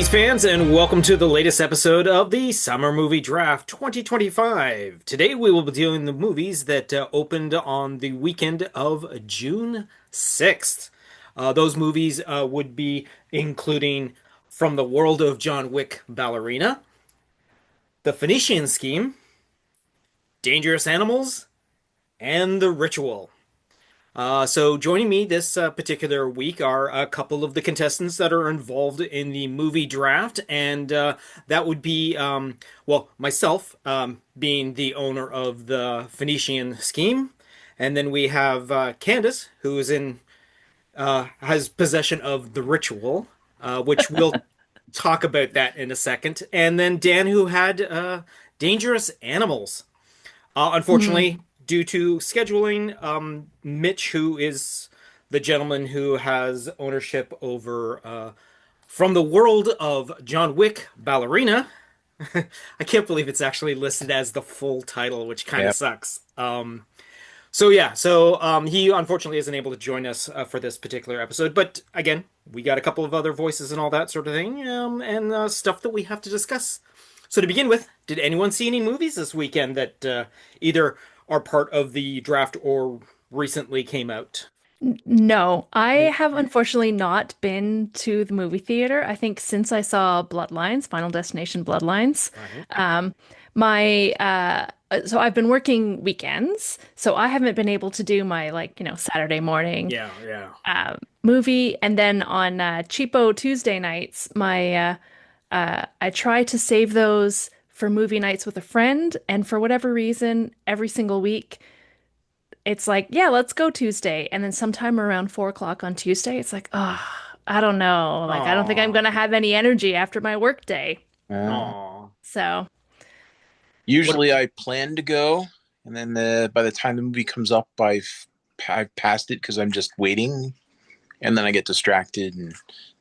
fans, and welcome to the latest episode of the Summer Movie Draft 2025. Today we will be doing the movies that opened on the weekend of June 6th. Those movies would be including From the World of John Wick, Ballerina, The Phoenician Scheme, Dangerous Animals, and The Ritual. So joining me this particular week are a couple of the contestants that are involved in the movie draft, and that would be, myself being the owner of the Phoenician Scheme, and then we have Candace, who is has possession of the Ritual, which we'll talk about that in a second, and then Dan, who had Dangerous Animals. Unfortunately, due to scheduling, Mitch, who is the gentleman who has ownership over From the World of John Wick, Ballerina. I can't believe it's actually listed as the full title, which kind of Yeah. sucks. So he unfortunately isn't able to join us for this particular episode. But again, we got a couple of other voices and all that sort of thing, and stuff that we have to discuss. So to begin with, did anyone see any movies this weekend that either are part of the draft or recently came out? No, I have unfortunately not been to the movie theater. I think since I saw Bloodlines, Final Destination Bloodlines. Right. Um, my so I've been working weekends, so I haven't been able to do my Saturday morning Yeah, yeah. movie, and then on cheapo Tuesday nights, my I try to save those for movie nights with a friend, and for whatever reason, every single week it's like, yeah, let's go Tuesday. And then sometime around 4 o'clock on Tuesday, it's like, oh, I don't know. Like, I don't think I'm Aw, gonna have any energy after my work day. Uh, aw. So, What? Usually I plan to go, and then by the time the movie comes up, I've passed it because I'm just waiting, and then I get distracted, and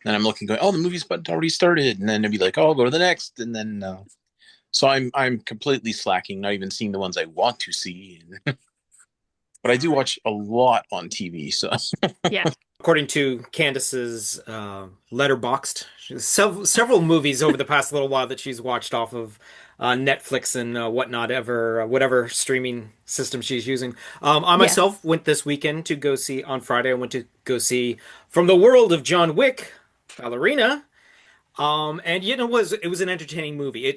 then I'm looking, going, "Oh, the movie's but already started," and then it'd be like, "Oh, I'll go to the next," and then so I'm completely slacking, not even seeing the ones I want to see. But I do watch a lot on TV, so yeah. According to Candace's Letterboxd, several movies over the past little while that she's watched off of Netflix and whatnot, whatever streaming system she's using. I Yeah. myself went this weekend to go see, on Friday, I went to go see From the World of John Wick, Ballerina. And it was an entertaining movie.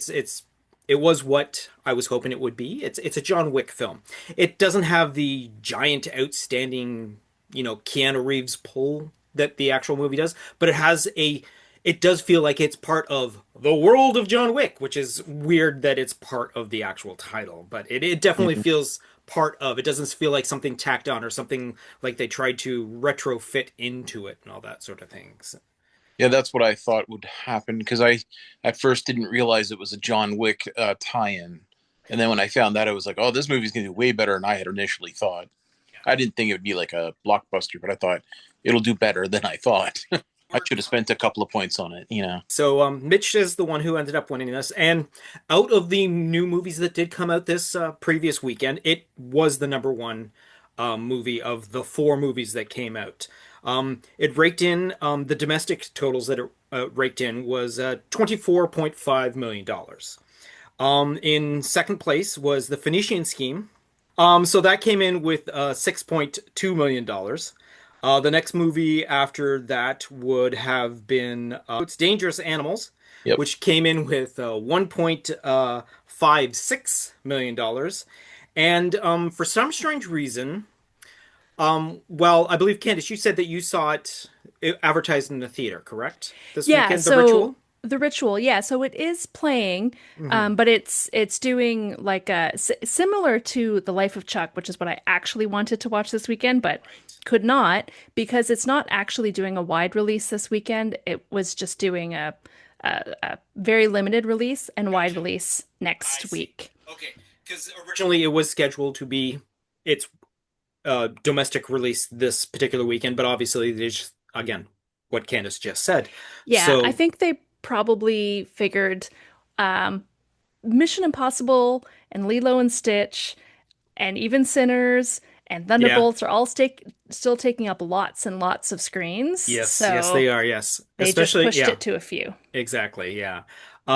It was what I was hoping it would be. It's a John Wick film. It doesn't have the giant, outstanding, Keanu Reeves pull that the actual movie does, but it does feel like it's part of the world of John Wick, which is weird that it's part of the actual title, but it definitely Mhm. feels part of. It doesn't feel like something tacked on or something like they tried to retrofit into it and all that sort of things. Yeah, that's what I thought would happen because I at first didn't realize it was a John Wick tie-in, and then when I found that, I was like, "Oh, this movie's gonna do way better than I had initially thought." I didn't think it would be like a blockbuster, but I thought it'll do better than I thought. I should have spent a couple of points on it. So Mitch is the one who ended up winning this, and out of the new movies that did come out this previous weekend, it was the number one movie of the four movies that came out. It raked in the domestic totals that it raked in was $24.5 million. In second place was The Phoenician Scheme. So that came in with $6.2 million. The next movie after that would have been it's Dangerous Animals, Yep. which came in with $1.56 million. And for some strange reason, I believe, Candice, you said that you saw it advertised in the theater, correct? This Yeah, weekend, The so Ritual? the ritual, yeah, so it is playing, Hmm. but it's doing like a similar to The Life of Chuck, which is what I actually wanted to watch this weekend, but Right. could not because it's not actually doing a wide release this weekend. It was just doing a very limited release and wide Gotcha. release I next see. week. Okay. Because originally it was scheduled to be its domestic release this particular weekend, but obviously there's, again, what Candace just said. Yeah, I So, think they probably figured um, Mission Impossible and Lilo and Stitch and even Sinners and Yeah. Thunderbolts are all still taking up lots and lots of screens. Yes, yes, So they are. Yes, they just especially pushed yeah, it to a few. exactly. Yeah,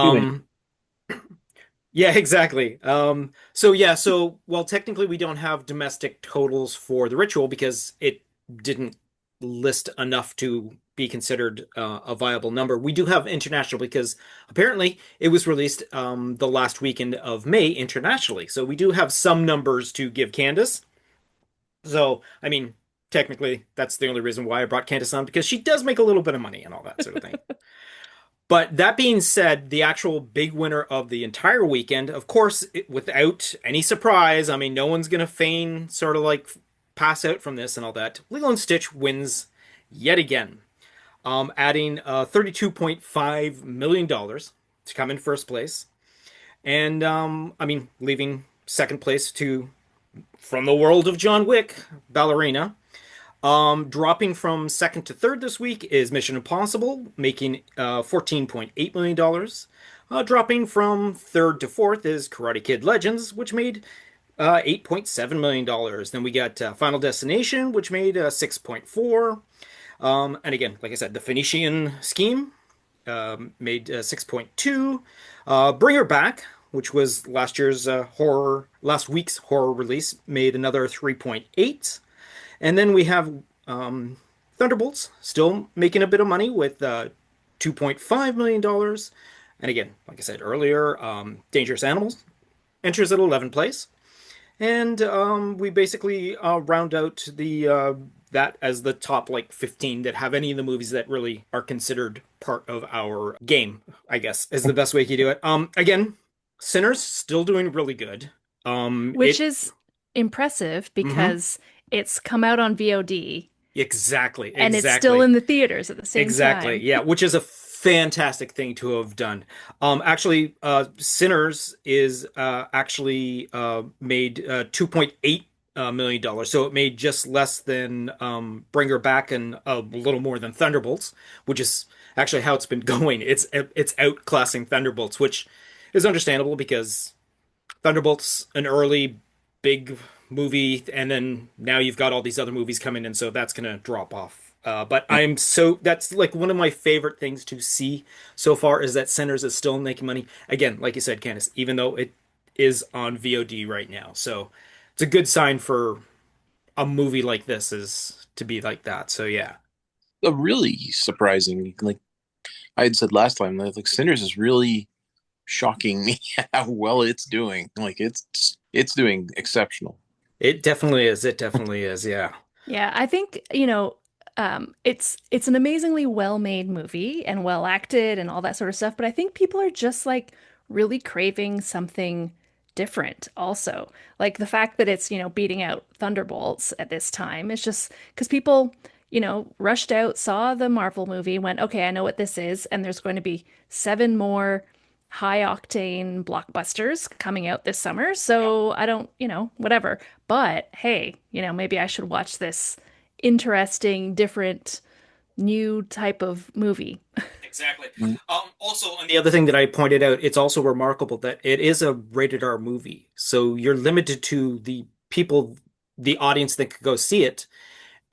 Too many. um, yeah, exactly. So yeah, so well, technically, we don't have domestic totals for the ritual because it didn't list enough to be considered a viable number. We do have international because apparently it was released the last weekend of May internationally. So we do have some numbers to give Candace. So, I mean, technically, that's the only reason why I brought Candace on because she does make a little bit of money and all that sort of thing. But that being said, the actual big winner of the entire weekend, of course, without any surprise, I mean, no one's going to feign sort of like pass out from this and all that. Lilo and Stitch wins yet again, adding $32.5 million dollars to come in first place. And, I mean, leaving second place to From the World of John Wick, Ballerina. Dropping from second to third this week is Mission Impossible, making $14.8 million dollars. Dropping from third to fourth is Karate Kid Legends, which made $8.7 million dollars. Then we got Final Destination, which made 6.4. And again, like I said, the Phoenician Scheme made 6.2. Bring Her Back, which was last week's horror release, made another 3.8. And then we have um, Thunderbolts still making a bit of money with $2.5 million dollars. And again, like I said earlier, Dangerous Animals enters at 11th place. And we basically round out the that as the top like 15 that have any of the movies that really are considered part of our game, I guess, is the best way to do it. Again, Sinners still doing really good. Which It is impressive mhm. because it's come out on VOD Exactly, and it's still exactly. in the theaters at the same Exactly. time. Yeah, which is a fantastic thing to have done. Actually, Sinners is actually made $2.8 million dollars. So it made just less than Bring Her Back and a little more than Thunderbolts, which is actually how it's been going. It's outclassing Thunderbolts, which is understandable because Thunderbolts an early big movie, and then now you've got all these other movies coming in, so that's gonna drop off. But Yeah. that's like one of my favorite things to see so far is that Sinners is still making money. Again, like you said, Candice, even though it is on VOD right now. So it's a good sign for a movie like this is to be like that. So yeah. A really surprising, like I had said last time, like Sinners is really shocking me how well it's doing. Like it's doing exceptional. It definitely is. It definitely is. Yeah. Yeah, I think, it's an amazingly well-made movie and well acted and all that sort of stuff, but I think people are just like really craving something different also. Like the fact that it's, beating out Thunderbolts at this time is just because people, rushed out, saw the Marvel movie, went, okay, I know what this is, and there's going to be seven more high octane blockbusters coming out this summer. So I don't, whatever. But hey, maybe I should watch this interesting, different, new type of movie. Exactly. Mm. Also, and the other thing that I pointed out, it's also remarkable that it is a rated R movie. So you're limited to the people, the audience that could go see it.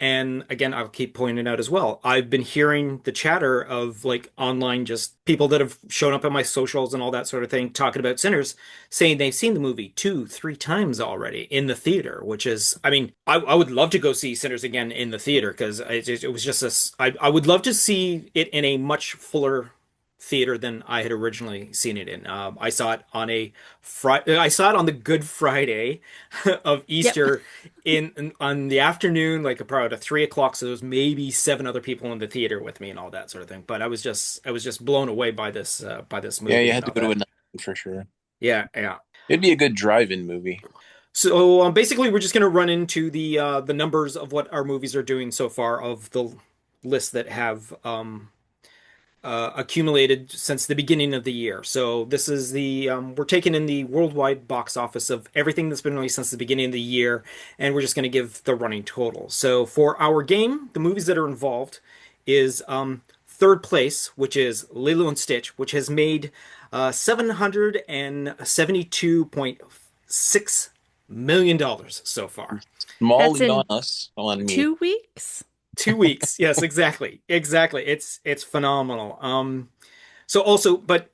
And again, I'll keep pointing out as well. I've been hearing the chatter of like online, just people that have shown up on my socials and all that sort of thing, talking about Sinners, saying they've seen the movie two, three times already in the theater, which is, I mean, I would love to go see Sinners again in the theater because it was just I would love to see it in a much fuller theater than I had originally seen it in. I saw it on I saw it on the Good Friday of Yep. Easter on the afternoon, like about 3 o'clock. So there was maybe seven other people in the theater with me and all that sort of thing. But I was just blown away by this Yeah, movie you and had to all go to a that. night for sure. Yeah, yeah. It'd be a good drive-in movie. So basically, we're just going to run into the numbers of what our movies are doing so far of the lists that have accumulated since the beginning of the year. So this is we're taking in the worldwide box office of everything that's been released since the beginning of the year, and we're just going to give the running total. So for our game, the movies that are involved is third place, which is Lilo and Stitch, which has made $772.6 million so far. That's Small on in us, on me. 2 weeks. 2 weeks. Yes, exactly. Exactly. It's phenomenal. So also, but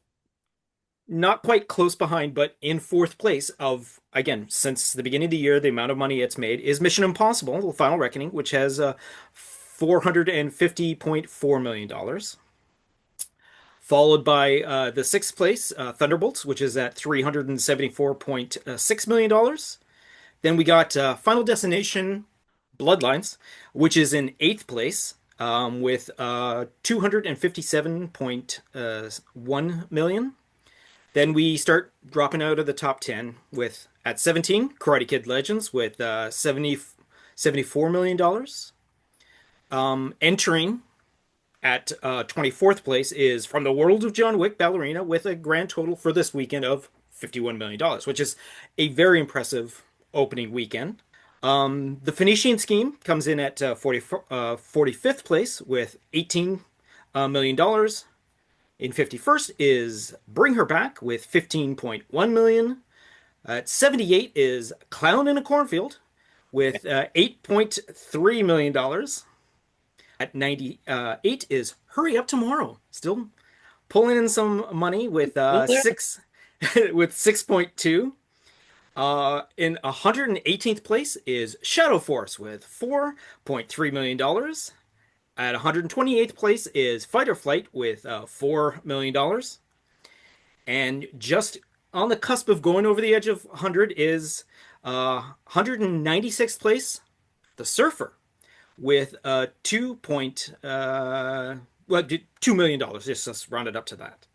not quite close behind, but in fourth place of, again, since the beginning of the year, the amount of money it's made is Mission Impossible: The Final Reckoning, which has $450.4 million. Followed by the sixth place, Thunderbolts, which is at $374.6 million. Then we got Final Destination Bloodlines, which is in eighth place with $257.1 million. Then we start dropping out of the top 10 with at 17, Karate Kid Legends with $74 million. Entering at 24th place is From the World of John Wick, Ballerina, with a grand total for this weekend of $51 million, which is a very impressive opening weekend. The Phoenician Scheme comes in at 45th place with $18 million. In 51st is Bring Her Back with 15.1 million. At 78 is Clown in a Cornfield with $8.3 million. At 98 is Hurry Up Tomorrow, still pulling in some money with Still there? six with 6.2. In 118th place is Shadow Force with $4.3 million. At 128th place is Fight or Flight with $4 million. And just on the cusp of going over the edge of 100 is 196th place, The Surfer, with $2 million. Just let's round it up to that.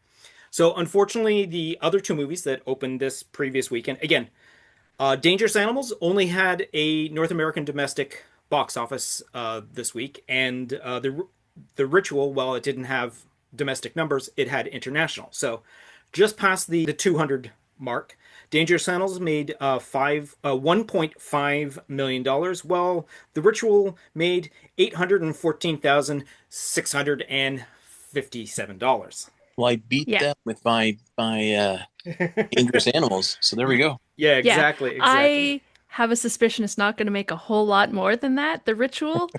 So unfortunately, the other two movies that opened this previous weekend, again, Dangerous Animals only had a North American domestic box office this week, and the Ritual, while it didn't have domestic numbers, it had international. So just past the 200 mark. Dangerous Animals made $1.5 million, while The Ritual made $814,657. Well, I beat Yeah. them with my dangerous animals. So there we go. Yeah, Yeah. exactly, exactly. I have a suspicion it's not going to make a whole lot more than that, The Ritual.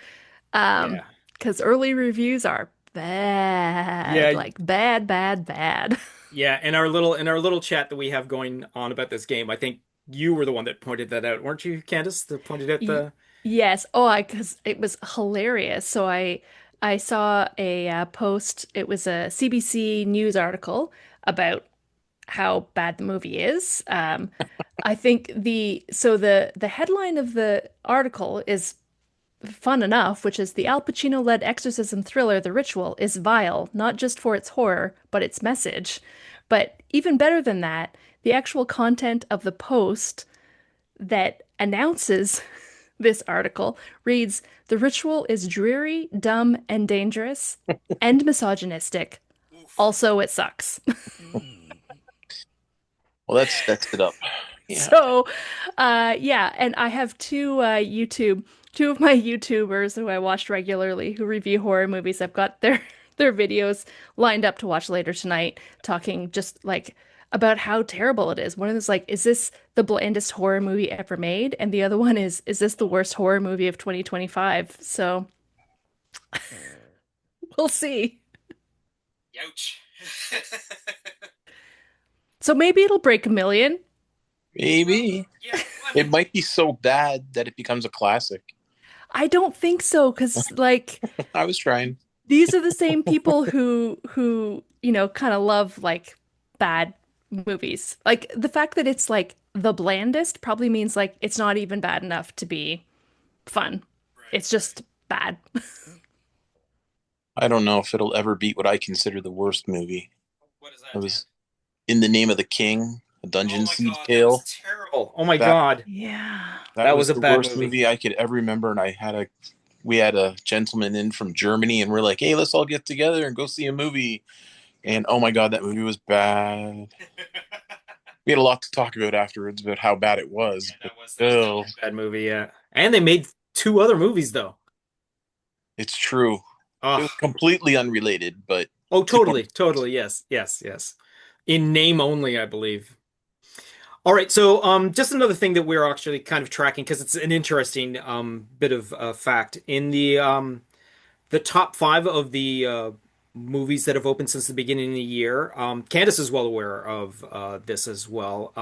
Um, Yeah. because early reviews are bad, Yeah, like bad, bad, bad. yeah, in our little chat that we have going on about this game, I think you were the one that pointed that out, weren't you, Candace? That pointed out Y the Yes. Oh, I because it was hilarious. So I saw a post. It was a CBC News article about how bad the movie is. I think the headline of the article is fun enough, which is the Al Pacino-led exorcism thriller The Ritual is vile, not just for its horror, but its message. But even better than that, the actual content of the post that announces this article reads, "The Ritual is dreary, dumb, and dangerous, and misogynistic. Also, it sucks." Well, that's it up. Yeah. So, yeah, and I have two of my YouTubers who I watch regularly who review horror movies. I've got their their videos lined up to watch later tonight, talking just like about how terrible it is. One of them is like, "Is this the blandest horror movie ever made?" And the other one is this the worst horror movie of 2025?" So we'll see. Ouch. So maybe it'll break a million. Well, Maybe yeah, I it mean, might be so bad that it becomes a classic. I don't think so, because like I was trying. these are the same people who kind of love like bad movies. Like the fact that it's like the blandest probably means like it's not even bad enough to be fun. right, It's just bad. I don't know if it'll ever beat what I consider the worst movie. right. What is It that, Dan? was In the Name of the King, a Oh Dungeon my Siege God, that was tale. terrible. Oh my That God, Yeah. that that was was a the bad worst movie. movie I could ever remember. And we had a gentleman in from Germany, and we're like, hey, let's all get together and go see a movie. And oh my God, that movie was bad. We had a lot to talk about afterwards about how bad it Yeah, was, but that was still, definitely a bad movie. Yeah, and they made two other movies though. it's true. It was Oh, completely unrelated, but oh, two totally, totally. Yes, yes, yes. In name only, I believe. All right, so just another thing that we're actually kind of tracking because it's an interesting bit of fact in the top five of the movies that have opened since the beginning of the year. Candace is well aware of this as well.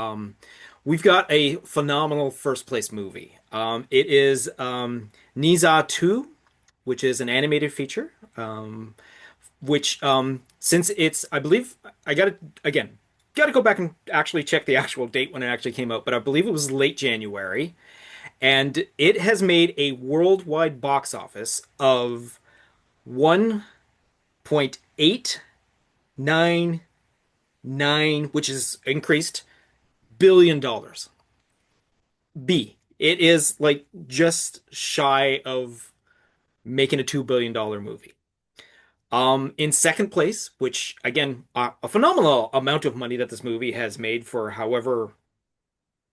We've got a phenomenal first place movie. It is Niza 2, which is an animated feature. Which since it's I believe I gotta go back and actually check the actual date when it actually came out, but I believe it was late January, and it has made a worldwide box office of 1.899, which is increased $1 billion. It is like just shy of making a $2 billion movie. In second place, which again, a phenomenal amount of money that this movie has made for however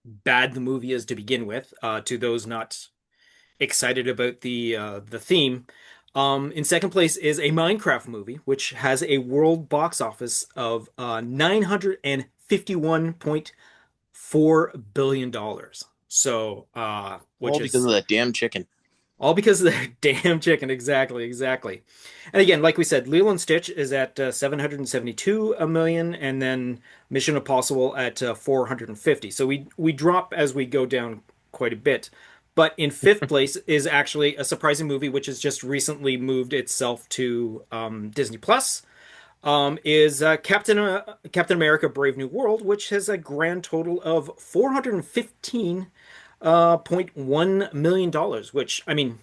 bad the movie is to begin with, to those not excited about the theme. In second place is a Minecraft movie, which has a world box office of $951.4 billion. So, which All because is of that damn chicken. all because of the damn chicken. Exactly, exactly. And again, like we said, Lilo and Stitch is at 772 million, and then Mission Impossible at 450. So we drop as we go down quite a bit. But in fifth place is actually a surprising movie, which has just recently moved itself to Disney Plus. Is Captain America: Brave New World, which has a grand total of 415 $0.1 million, which I mean,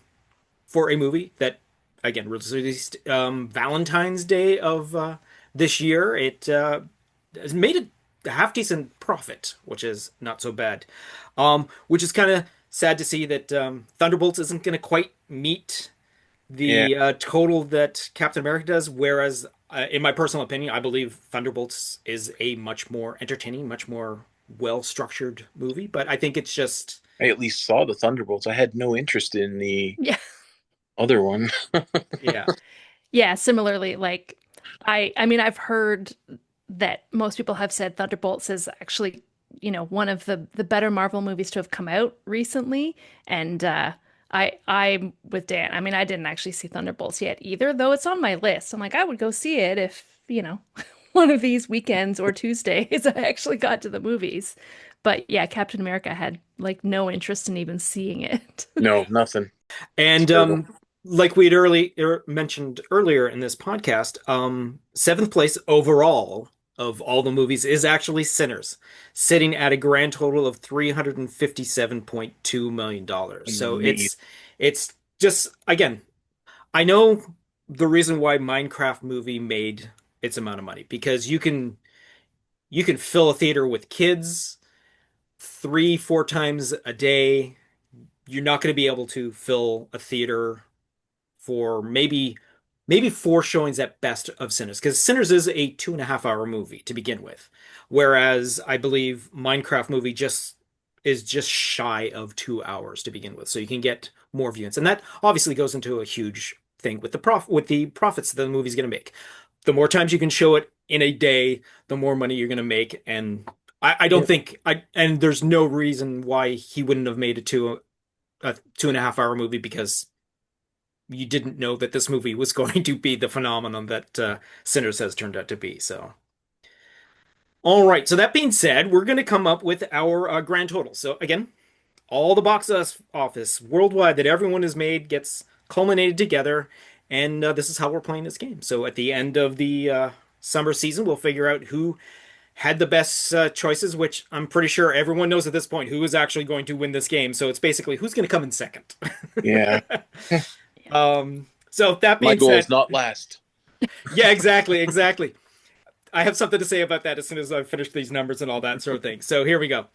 for a movie that again was released Valentine's Day of this year, it has made a half decent profit, which is not so bad. Which is kind of sad to see that Thunderbolts isn't going to quite meet Yeah. the total that Captain America does. Whereas, in my personal opinion, I believe Thunderbolts is a much more entertaining, much more well-structured movie. But I think it's just I at least saw the Thunderbolts. I had no interest in the Yeah. other one. yeah. Yeah, similarly, like I mean I've heard that most people have said Thunderbolts is actually, one of the better Marvel movies to have come out recently. And I'm with Dan. I mean, I didn't actually see Thunderbolts yet either, though it's on my list. I'm like, I would go see it if, one of these weekends or Tuesdays I actually got to the movies. But yeah, Captain America had like no interest in even seeing it. No, nothing. It's And terrible. like we had mentioned earlier in this podcast, seventh place overall of all the movies is actually Sinners, sitting at a grand total of $357.2 million. So Amazing. it's just again, I know the reason why Minecraft movie made its amount of money because you can fill a theater with kids three, four times a day. You're not going to be able to fill a theater for maybe four showings at best of Sinners, because Sinners is a 2.5 hour movie to begin with, whereas I believe Minecraft movie just shy of 2 hours to begin with, so you can get more viewings, and that obviously goes into a huge thing with the profits that the movie's going to make. The more times you can show it in a day, the more money you're going to make, and I don't Yeah. think I and there's no reason why he wouldn't have made it to a 2.5 hour movie because you didn't know that this movie was going to be the phenomenon that Sinners has turned out to be. So, all right. So that being said, we're going to come up with our grand total. So again, all the office worldwide that everyone has made gets culminated together, and this is how we're playing this game. So at the end of the summer season, we'll figure out who had the best choices, which I'm pretty sure everyone knows at this point who is actually going to win this game. So it's basically who's going to come in second. Yeah. So that My being goal is said, not last. yeah, exactly, exactly. I have something to say about that as soon as I finish these numbers and all that sort of thing. So here we go.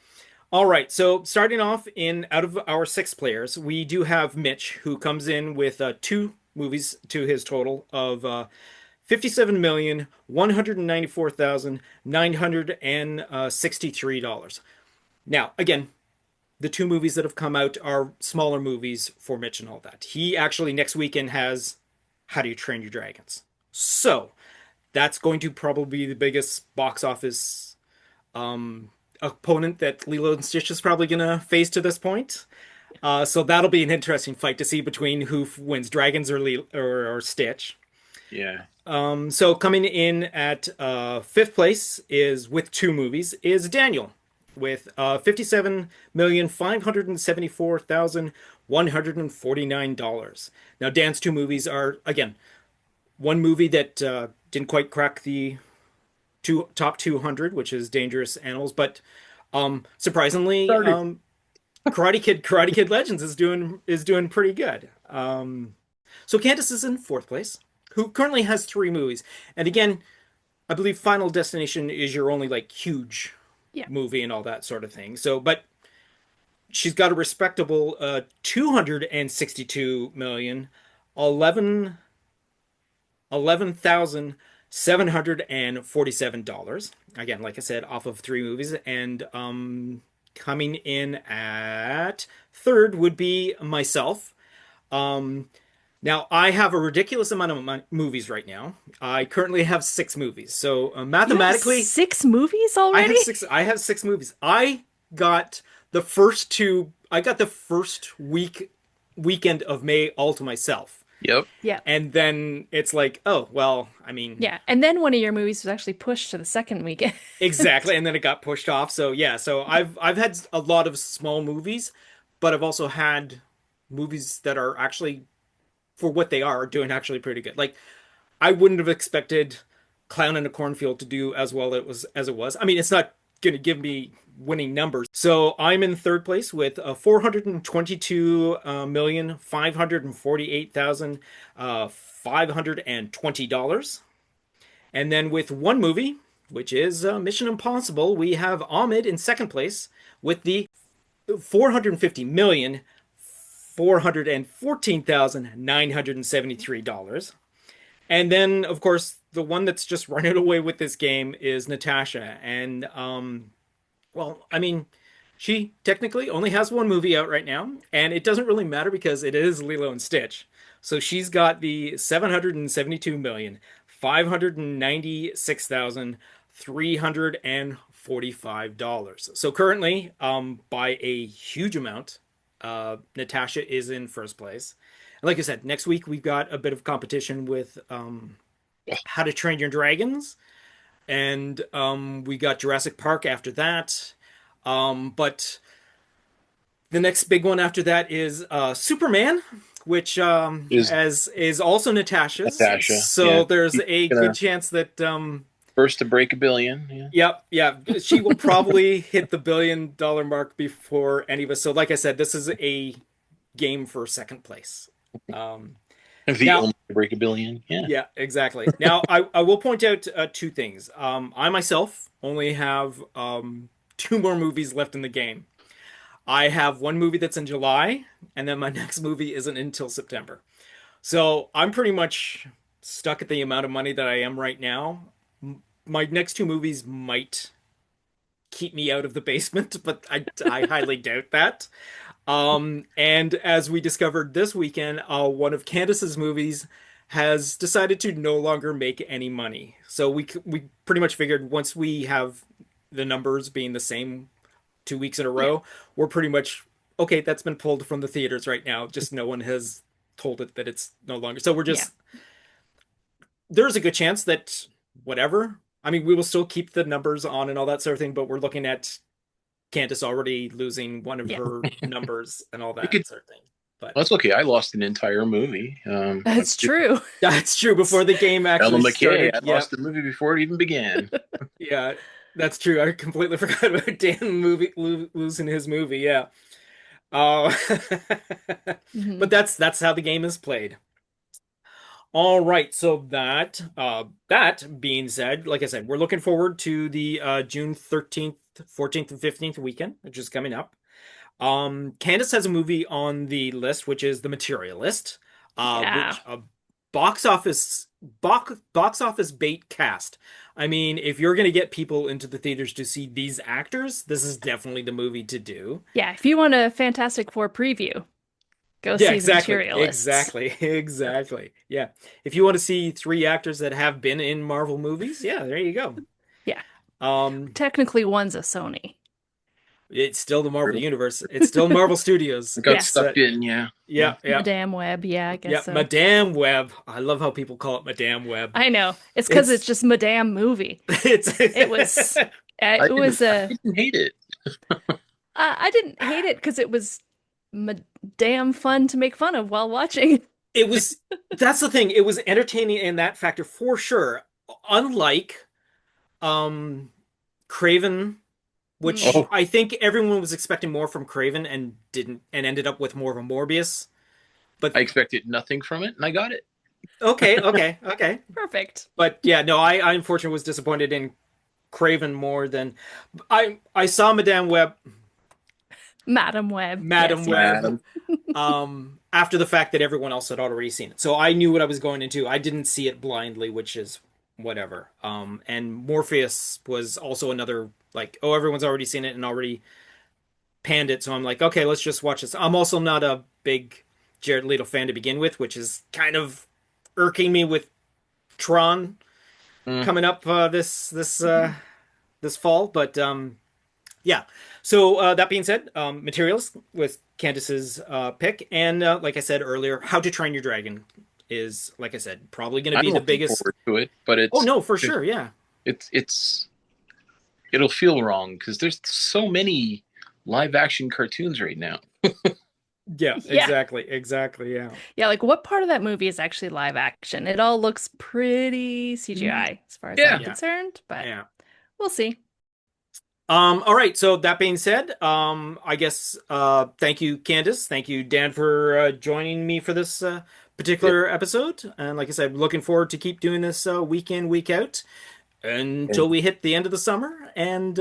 All right, so starting off in out of our six players, we do have Mitch, who comes in with two movies to his total of $57,194,963. Now, again, the two movies that have come out are smaller movies for Mitch and all that. He actually next weekend has How Do You Train Your Dragons. So that's going to probably be the biggest box office opponent that Lilo and Stitch is probably gonna face to this point. So that'll be an interesting fight to see between who wins, Dragons or or Stitch. Yeah. So coming in at fifth place is with two movies is Daniel with 57,574,149 dollars. Now Dan's two movies are again one movie that didn't quite crack the top 200, which is Dangerous Animals, but surprisingly, Started. Karate Kid Legends is doing pretty good. So Candace is in fourth place, who currently has three movies, and again, I believe Final Destination is your only like huge Yeah. movie and all that sort of thing. So, but she's got a respectable 262 million, 11,747 dollars. Again, like I said, off of three movies, and coming in at third would be myself. Um, Now, I have a ridiculous amount of movies right now. I currently have six movies. So You have mathematically, six movies already? I have six movies. I got the first two. I got the first weekend of May all to myself, Yep. Yeah. and then it's like, oh well. I mean, Yeah. And then one of your movies was actually pushed to the second weekend. exactly. And then it got pushed off. So yeah. So I've had a lot of small movies, but I've also had movies that are actually for what they are doing actually pretty good. Like I wouldn't have expected Clown in a Cornfield to do as well as it was. I mean, it's not going to give me winning numbers. So I'm in third place with 422,548,520 dollars, and then with one movie, which is Mission Impossible, we have Ahmed in second place with the 450,414,973 dollars. And then, of course, the one that's just running away with this game is Natasha. And, well, I mean, she technically only has one movie out right now, and it doesn't really matter because it is Lilo and Stitch. So she's got the 772,596,345 dollars. So currently, by a huge amount, Natasha is in first place. And like I said, next week we've got a bit of competition with How to Train Your Dragons, and we got Jurassic Park after that. But the next big one after that is Superman, which Is as is also Natasha's. Natasha. So Yeah. there's She's a good gonna chance that first to break a billion. Yeah. yep, yeah, she will probably hit the $1 billion mark before any of us. So like I said, this is a game for second place. Um, The Now, only to break a billion. Yeah. yeah, exactly. Now, I will point out two things. I myself only have two more movies left in the game. I have one movie that's in July, and then my next movie isn't until September. So I'm pretty much stuck at the amount of money that I am right now. My next two movies might keep me out of the basement, but I highly doubt that. And as we discovered this weekend, one of Candace's movies has decided to no longer make any money. So we pretty much figured once we have the numbers being the same 2 weeks in a Yeah. row, we're pretty much okay. That's been pulled from the theaters right now. Just no one has told it that it's no longer. So we're Yeah. just there's a good chance that whatever. I mean, we will still keep the numbers on and all that sort of thing, but we're looking at Candace already losing one of Yeah. her numbers and all You that could. sort of thing. But Well, that's okay. I lost an entire movie. That's true. that's true. Before the game Ella actually McKay. started. I Yeah, lost the movie before it even began. yeah, that's true. I completely forgot about Dan losing his movie. Yeah. Uh, Hmm. but that's how the game is played. All right. So that being said, like I said, we're looking forward to the June 13th, 14th, and 15th weekend, which is coming up. Candace has a movie on the list, which is The Materialist, Yeah. which box office box office bait cast. I mean, if you're gonna get people into the theaters to see these actors, this is definitely the movie to do. Yeah. If you want a Fantastic Four preview, go Yeah, see The exactly, Materialists. exactly, exactly. Yeah, if you want to see three actors that have been in Marvel movies, yeah, there you go. Yeah. Um, Technically, one's a Sony. It's still the Marvel Brutal. Universe. It's still Marvel Studios. I got Yeah. It's sucked in, yeah. Yeah. yeah, yeah, Madame Web. Yeah, I guess yeah. so. Madame Web. I love how people call it Madame Web. I know. It's because it's It's just Madame movie. it's It was. I It didn't was I a. didn't hate it. I didn't hate it because it was damn fun to make fun of while watching. it was that's the thing. It was entertaining in that factor for sure. Unlike um Craven, which Mm. Oh, I think everyone was expecting more from Craven and didn't and ended up with more of a Morbius. But I expected nothing from it, and I got it. okay. Perfect. But yeah, no, I unfortunately was disappointed in Craven more than I saw Madame Web, Madame Web. Madame Yes, yes. Web, Madam. after the fact that everyone else had already seen it. So I knew what I was going into. I didn't see it blindly, which is whatever. And Morpheus was also another like, oh, everyone's already seen it and already panned it. So I'm like, okay, let's just watch this. I'm also not a big Jared Leto fan to begin with, which is kind of irking me with Tron Mm. coming up this fall. But yeah. So that being said, materials with Candace's pick, and like I said earlier, How to Train Your Dragon is, like I said, probably going to I'm be the looking biggest. forward to it, but Oh no, for sure, yeah, it's it'll feel wrong because there's so many live action cartoons right now. yeah, Yeah. exactly, yeah. Yeah, like what part of that movie is actually live action? It all looks pretty CGI as far as I'm Yeah. Yeah, concerned, but yeah. we'll see. All right. So that being said, I guess thank you, Candace. Thank you, Dan, for joining me for this It, particular episode. And like I said, looking forward to keep doing this week in, week out until we hit the end of the summer. And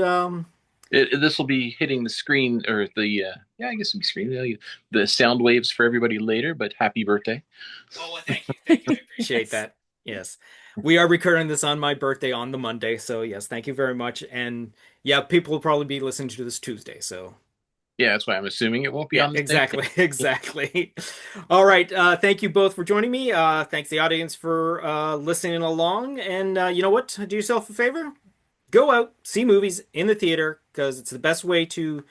this will be hitting the screen or the yeah, I guess it'll be screen the sound waves for everybody later. But happy birthday! oh, well, thank you. I appreciate Yes. that. Yes, we are recording this on my birthday on the Monday. So yes, thank you very much. And yeah, people will probably be listening to this Tuesday. So. Yeah, that's why I'm assuming it won't be Yeah, on the same exactly. Exactly. All right. Thank you both for joining me. Thanks the audience for listening along. And you know what? Do yourself a favor. Go out, see movies in the theater because it's the best way to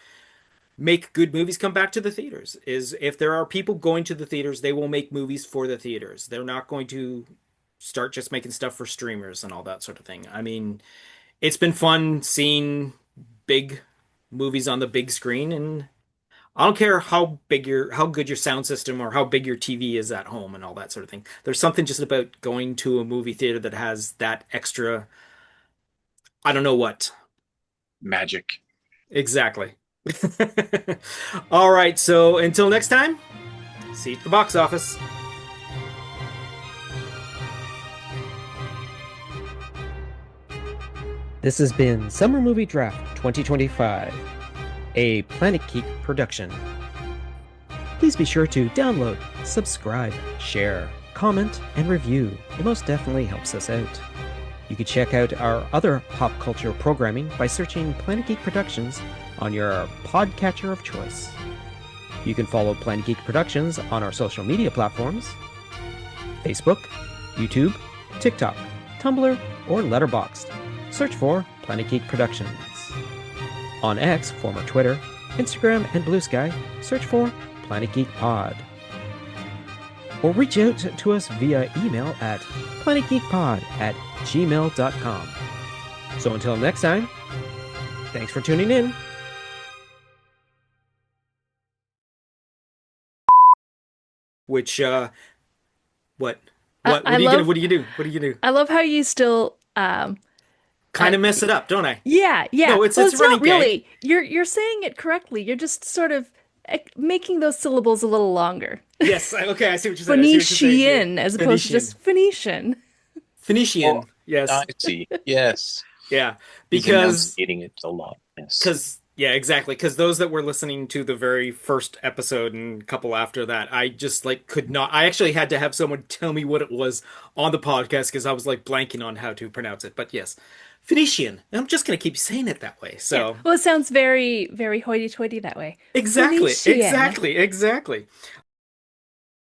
make good movies come back to the theaters. Is if there are people going to the theaters, they will make movies for the theaters. They're not going to start just making stuff for streamers and all that sort of thing. I mean, it's been fun seeing big movies on the big screen and I don't care how good your sound system or how big your TV is at home and all that sort of thing. There's something just about going to a movie theater that has that extra, I don't know what. magic. Exactly. All right, so until next time, see you at the box office. This has been Summer Movie Draft 2025, a Planet Geek production. Please be sure to download, subscribe, share, comment, and review. It most definitely helps us out. You can check out our other pop culture programming by searching Planet Geek Productions on your podcatcher of choice. You can follow Planet Geek Productions on our social media platforms: Facebook, YouTube, TikTok, Tumblr, or Letterboxd. Search for Planet Geek Productions. On X, former Twitter, Instagram, and Blue Sky, search for Planet Geek Pod. Or reach out to us via email at planetgeekpod@gmail.com. So until next time, thanks for tuning in. Which what I are you gonna love what do you do? What do you do? I love how you still Kind of mess it up, don't I? yeah, yeah. No, it's Well, it's a it's running not gag. really. You're saying it correctly. You're just sort of making those syllables a little longer. Yes, okay, I see what you're saying. I see what you're saying here. Phoenician as opposed to Phoenician. just Phoenician. Oh, Phoenician. I Yes. see. Yes, Yeah. he's Because enunciating it a lot. Yes. yeah, exactly. Because those that were listening to the very first episode and a couple after that, I just like could not. I actually had to have someone tell me what it was on the podcast because I was like blanking on how to pronounce it. But yes, Phoenician. I'm just gonna keep saying it that way. Yeah. So Well, it sounds very, very hoity-toity that way. exactly, Phoenician. exactly.